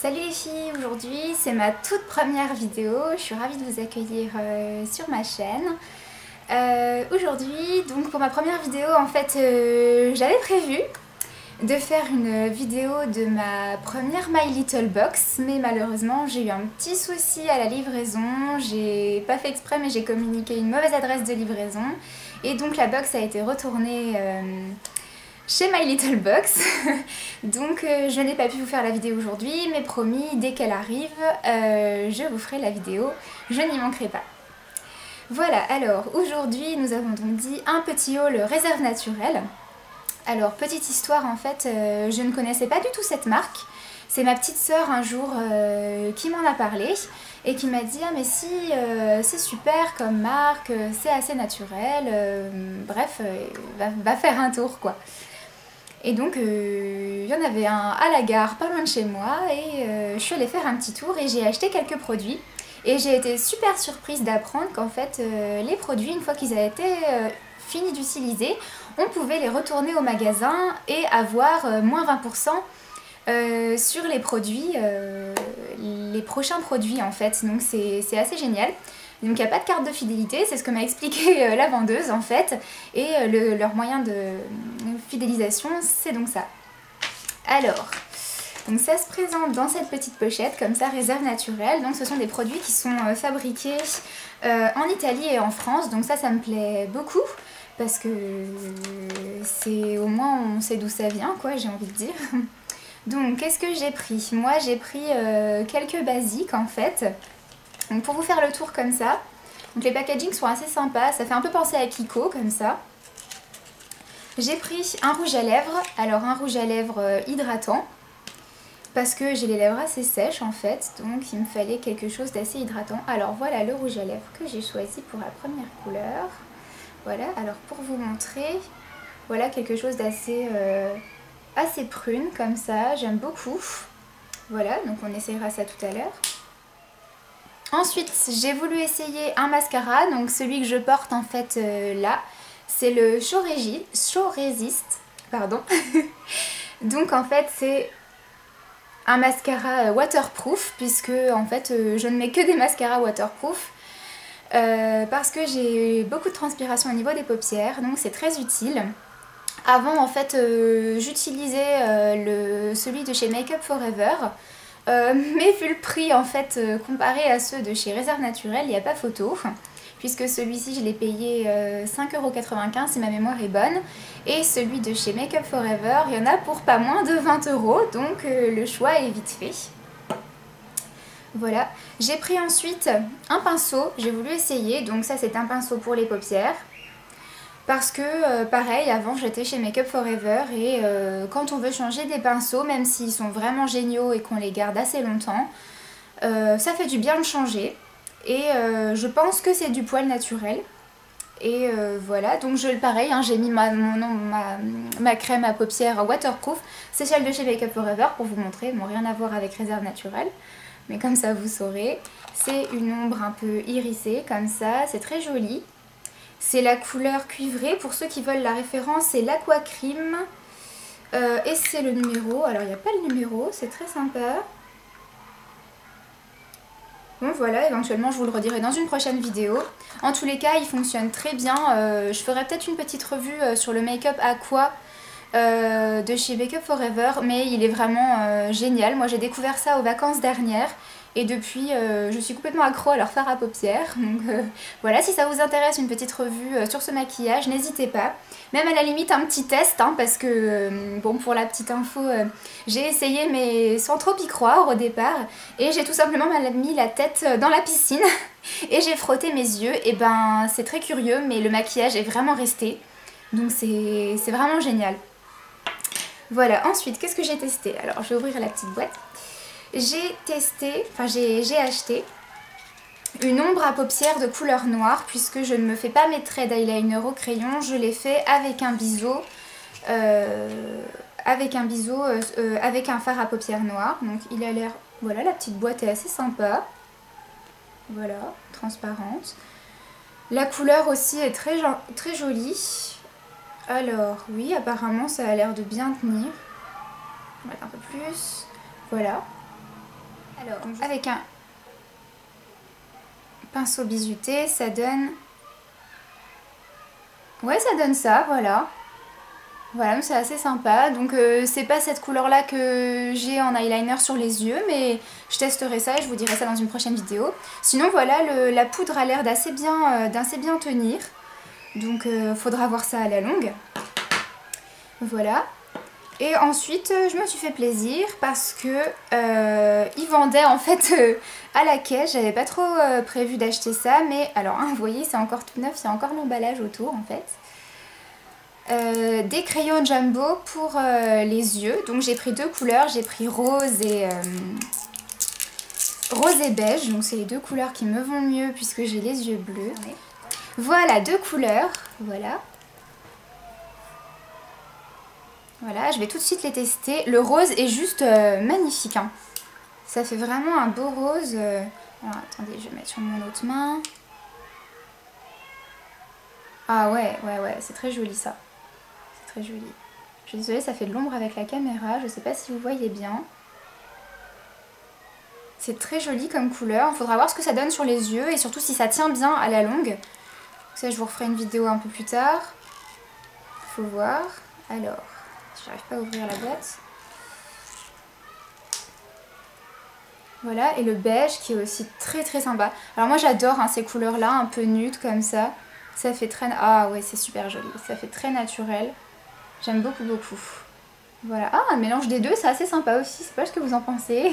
Salut les filles, aujourd'hui c'est ma toute première vidéo, je suis ravie de vous accueillir sur ma chaîne. Aujourd'hui, donc pour ma première vidéo en fait, j'avais prévu de faire une vidéo de ma première My Little Box, mais malheureusement j'ai eu un petit souci à la livraison, j'ai pas fait exprès mais j'ai communiqué une mauvaise adresse de livraison et donc la box a été retournée chez My Little Box. Donc je n'ai pas pu vous faire la vidéo aujourd'hui, mais promis, dès qu'elle arrive, je vous ferai la vidéo, je n'y manquerai pas. Voilà, alors aujourd'hui nous avons donc dit un petit haul réserve naturelle. Alors petite histoire en fait, je ne connaissais pas du tout cette marque. C'est ma petite sœur un jour qui m'en a parlé et qui m'a dit « Ah mais si, c'est super comme marque, c'est assez naturel, bref, va faire un tour quoi ». Et donc il y en avait un à la gare pas loin de chez moi et je suis allée faire un petit tour et j'ai acheté quelques produits. Et j'ai été super surprise d'apprendre qu'en fait les produits, une fois qu'ils avaient été finis d'utiliser, on pouvait les retourner au magasin et avoir moins 20% sur les produits, les prochains produits en fait. Donc c'est assez génial. Donc il n'y a pas de carte de fidélité, c'est ce que m'a expliqué la vendeuse en fait. Et leur moyen de fidélisation, c'est donc ça. Alors, donc ça se présente dans cette petite pochette, comme ça, réserve naturelle. Donc ce sont des produits qui sont fabriqués en Italie et en France. Donc ça me plaît beaucoup. Parce que c'est au moins on sait d'où ça vient quoi, j'ai envie de dire. Donc qu'est-ce que j'ai pris? Moi j'ai pris quelques basiques en fait. Donc pour vous faire le tour comme ça, donc les packagings sont assez sympas, ça fait un peu penser à Kiko comme ça. J'ai pris un rouge à lèvres, alors un rouge à lèvres hydratant, parce que j'ai les lèvres assez sèches en fait, donc il me fallait quelque chose d'assez hydratant. Alors voilà le rouge à lèvres que j'ai choisi pour la première couleur. Voilà, alors pour vous montrer, voilà quelque chose d'assez assez prune comme ça, j'aime beaucoup. Voilà, donc on essayera ça tout à l'heure. Ensuite, j'ai voulu essayer un mascara, donc celui que je porte en fait là, c'est le Show Resist, pardon. Donc en fait c'est un mascara waterproof, puisque en fait je ne mets que des mascaras waterproof. Parce que j'ai beaucoup de transpiration au niveau des paupières, donc c'est très utile. Avant en fait j'utilisais celui de chez Make Up For Ever, mais vu le prix en fait comparé à ceux de chez Réserve Naturelle, il n'y a pas photo, puisque celui-ci je l'ai payé 5,95 € si ma mémoire est bonne, et celui de chez Make Up For Ever, il y en a pour pas moins de 20 €, donc le choix est vite fait. Voilà, j'ai pris ensuite un pinceau, j'ai voulu essayer, donc ça c'est un pinceau pour les paupières. Parce que pareil, avant j'étais chez Make Up For Ever et quand on veut changer des pinceaux, même s'ils sont vraiment géniaux et qu'on les garde assez longtemps, ça fait du bien de changer. Et je pense que c'est du poil naturel. Et voilà, donc pareil, hein, j'ai mis ma crème à paupières waterproof. C'est celle de chez Make Up For Ever pour vous montrer, bon rien à voir avec Réserve Naturelle. Mais comme ça vous saurez, c'est une ombre un peu irisée comme ça, c'est très joli. C'est la couleur cuivrée, pour ceux qui veulent la référence c'est l'Aqua Cream. Et c'est le numéro, alors il n'y a pas le numéro, c'est très sympa. Bon voilà, éventuellement je vous le redirai dans une prochaine vidéo. En tous les cas il fonctionne très bien, je ferai peut-être une petite revue sur le Make-up Aqua de chez Make Up For Ever, mais il est vraiment génial. Moi j'ai découvert ça aux vacances dernières et depuis je suis complètement accro à leur fard à paupières. Donc voilà, si ça vous intéresse une petite revue sur ce maquillage, n'hésitez pas. Même à la limite un petit test, hein, parce que bon, pour la petite info, j'ai essayé mais sans trop y croire au départ, et j'ai tout simplement mis la tête dans la piscine et j'ai frotté mes yeux, et ben c'est très curieux mais le maquillage est vraiment resté, donc c'est vraiment génial. Voilà, ensuite, qu'est-ce que j'ai testé? Alors, je vais ouvrir la petite boîte. J'ai testé, enfin j'ai acheté une ombre à paupières de couleur noire, puisque je ne me fais pas mes traits d'eyeliner au crayon, je l'ai fait avec un biseau, avec un fard à paupières noir. Donc il a l'air, voilà, la petite boîte est assez sympa. Voilà, transparente. La couleur aussi est très jolie. Alors oui, apparemment ça a l'air de bien tenir. On va mettre un peu plus. Voilà. Alors, avec un pinceau bizuté, ça donne... Ouais, ça donne ça, voilà. Voilà, c'est assez sympa. Donc c'est pas cette couleur là que j'ai en eyeliner sur les yeux, mais je testerai ça et je vous dirai ça dans une prochaine vidéo. Sinon voilà, la poudre a l'air d'assez bien tenir. Donc faudra voir ça à la longue. Voilà. Et ensuite je me suis fait plaisir parce que ils vendaient en fait à la caisse. J'avais pas trop prévu d'acheter ça, mais alors hein, vous voyez c'est encore tout neuf, il y a encore l'emballage autour en fait. Des crayons Jumbo pour les yeux. Donc j'ai pris deux couleurs, j'ai pris rose et beige. Donc c'est les deux couleurs qui me vont mieux puisque j'ai les yeux bleus. Voilà, deux couleurs. Voilà. Voilà, je vais tout de suite les tester. Le rose est juste magnifique. Hein. Ça fait vraiment un beau rose. Alors attendez, je vais mettre sur mon autre main. Ah ouais, c'est très joli ça. Très joli. Je suis désolée, ça fait de l'ombre avec la caméra, je sais pas si vous voyez bien. C'est très joli comme couleur, il faudra voir ce que ça donne sur les yeux et surtout si ça tient bien à la longue. Ça je vous referai une vidéo un peu plus tard. Faut voir. Alors, j'arrive pas à ouvrir la boîte. Voilà, et le beige qui est aussi très sympa. Alors moi j'adore hein, ces couleurs là, un peu nudes comme ça. Ça fait très... Ah ouais, c'est super joli, ça fait très naturel. J'aime beaucoup. Voilà. Ah, un mélange des deux, c'est assez sympa aussi. Je sais pas ce que vous en pensez.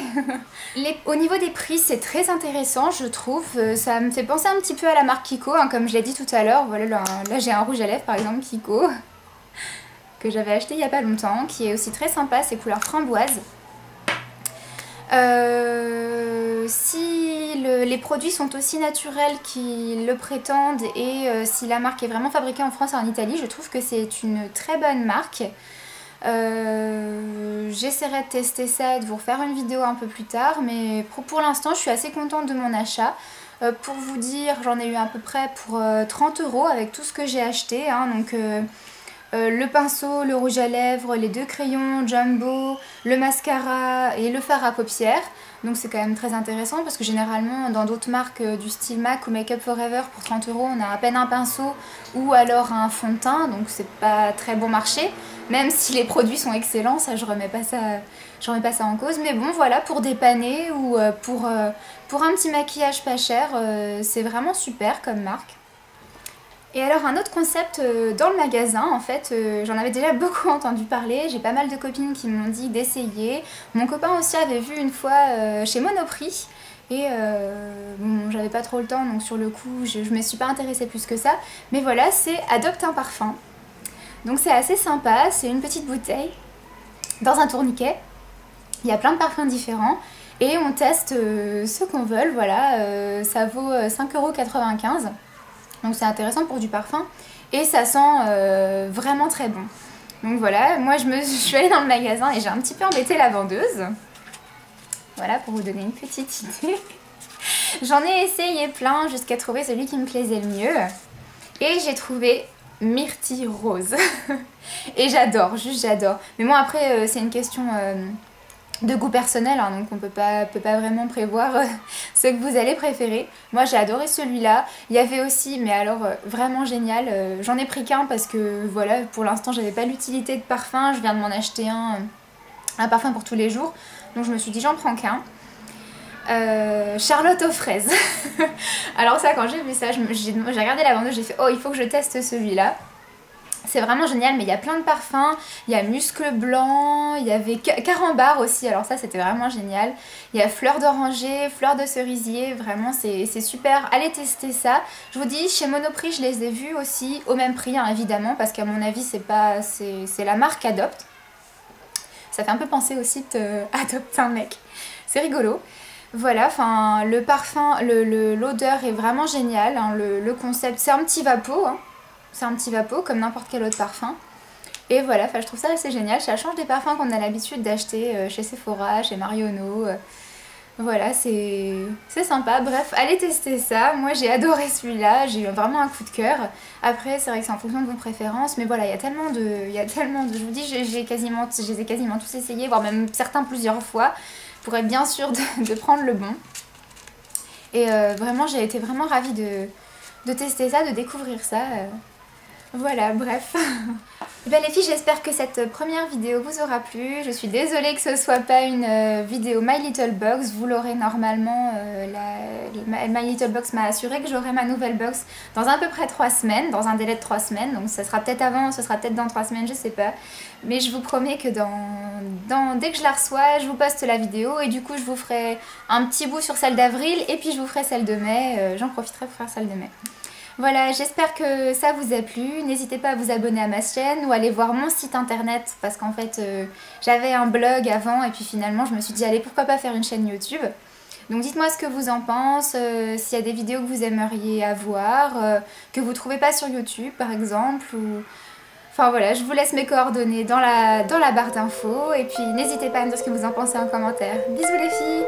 Au niveau des prix, c'est très intéressant, je trouve. Ça me fait penser un petit peu à la marque Kiko, hein, comme je l'ai dit tout à l'heure. Voilà, là j'ai un rouge à lèvres, par exemple, Kiko, que j'avais acheté il y a pas longtemps, qui est aussi très sympa, c'est couleur framboise. Si les produits sont aussi naturels qu'ils le prétendent et si la marque est vraiment fabriquée en France et en Italie, je trouve que c'est une très bonne marque. J'essaierai de tester ça et de vous refaire une vidéo un peu plus tard, mais pour l'instant je suis assez contente de mon achat. Pour vous dire, j'en ai eu à peu près pour 30 € avec tout ce que j'ai acheté, hein, donc le pinceau, le rouge à lèvres, les deux crayons Jumbo, le mascara et le fard à paupières. Donc c'est quand même très intéressant parce que généralement dans d'autres marques du style MAC ou Make Up Forever pour 30 € on a à peine un pinceau ou alors un fond de teint, donc c'est pas très bon marché. Même si les produits sont excellents, ça je remets pas ça en cause. Mais bon voilà, pour dépanner ou pour un petit maquillage pas cher, c'est vraiment super comme marque. Et alors un autre concept dans le magasin, en fait, j'en avais déjà beaucoup entendu parler, j'ai pas mal de copines qui m'ont dit d'essayer. Mon copain aussi avait vu une fois chez Monoprix et bon, j'avais pas trop le temps donc sur le coup je me suis pas intéressée plus que ça. Mais voilà, c'est Adopte un parfum. Donc c'est assez sympa, c'est une petite bouteille dans un tourniquet, il y a plein de parfums différents. Et on teste ce qu'on veut, voilà, ça vaut 5,95 €. Donc c'est intéressant pour du parfum et ça sent vraiment très bon. Donc voilà, moi je suis allée dans le magasin et j'ai un petit peu embêté la vendeuse. Voilà pour vous donner une petite idée. J'en ai essayé plein jusqu'à trouver celui qui me plaisait le mieux. Et j'ai trouvé Myrtille Rose. Et j'adore, juste j'adore. Mais bon après c'est une question... de goût personnel, hein, donc on peut pas vraiment prévoir ce que vous allez préférer. Moi j'ai adoré celui-là. Il y avait aussi, mais alors vraiment génial, j'en ai pris qu'un parce que voilà, pour l'instant j'avais pas l'utilité de parfum, je viens de m'en acheter un parfum pour tous les jours, donc je me suis dit j'en prends qu'un. Charlotte aux fraises. Alors ça, quand j'ai vu ça, j'ai regardé la vendeuse, j'ai fait oh il faut que je teste celui-là. C'est vraiment génial, mais il y a plein de parfums, il y a muscle blanc, il y avait carambar aussi, alors ça c'était vraiment génial. Il y a fleur d'oranger, fleur de cerisier, vraiment c'est super, allez tester ça. Je vous dis, chez Monoprix je les ai vus aussi au même prix hein, évidemment, parce qu'à mon avis c'est la marque Adopte. Ça fait un peu penser aussi Adopte un mec, c'est rigolo. Voilà, enfin le parfum, l'odeur est vraiment géniale, hein, le concept, c'est un petit vapeau, hein. C'est un petit vapeau comme n'importe quel autre parfum. Et voilà, je trouve ça assez génial. Ça change des parfums qu'on a l'habitude d'acheter chez Sephora, chez Marionneau. Voilà, c'est sympa. Bref, allez tester ça. Moi j'ai adoré celui-là, j'ai eu vraiment un coup de cœur. Après, c'est vrai que c'est en fonction de vos préférences. Mais voilà, il y a tellement de... Je vous dis, je les ai quasiment tous essayés, voire même certains plusieurs fois. pour être bien sûre de prendre le bon. Et vraiment j'ai été vraiment ravie de tester ça, de découvrir ça. Voilà, bref. Et bien les filles, j'espère que cette première vidéo vous aura plu. Je suis désolée que ce soit pas une vidéo My Little Box. Vous l'aurez normalement, My Little Box m'a assuré que j'aurai ma nouvelle box dans à peu près 3 semaines, dans un délai de 3 semaines. Donc ça sera peut-être avant, ce sera peut-être dans 3 semaines, je sais pas. Mais je vous promets que dès que je la reçois, je vous poste la vidéo et du coup je vous ferai un petit bout sur celle d'avril et puis je vous ferai celle de mai. J'en profiterai pour faire celle de mai. Voilà, j'espère que ça vous a plu. N'hésitez pas à vous abonner à ma chaîne ou aller voir mon site internet parce qu'en fait j'avais un blog avant et puis finalement je me suis dit allez pourquoi pas faire une chaîne YouTube. Donc dites-moi ce que vous en pensez, s'il y a des vidéos que vous aimeriez avoir, que vous trouvez pas sur YouTube par exemple. Enfin voilà, je vous laisse mes coordonnées dans la barre d'infos et puis n'hésitez pas à me dire ce que vous en pensez en commentaire. Bisous les filles!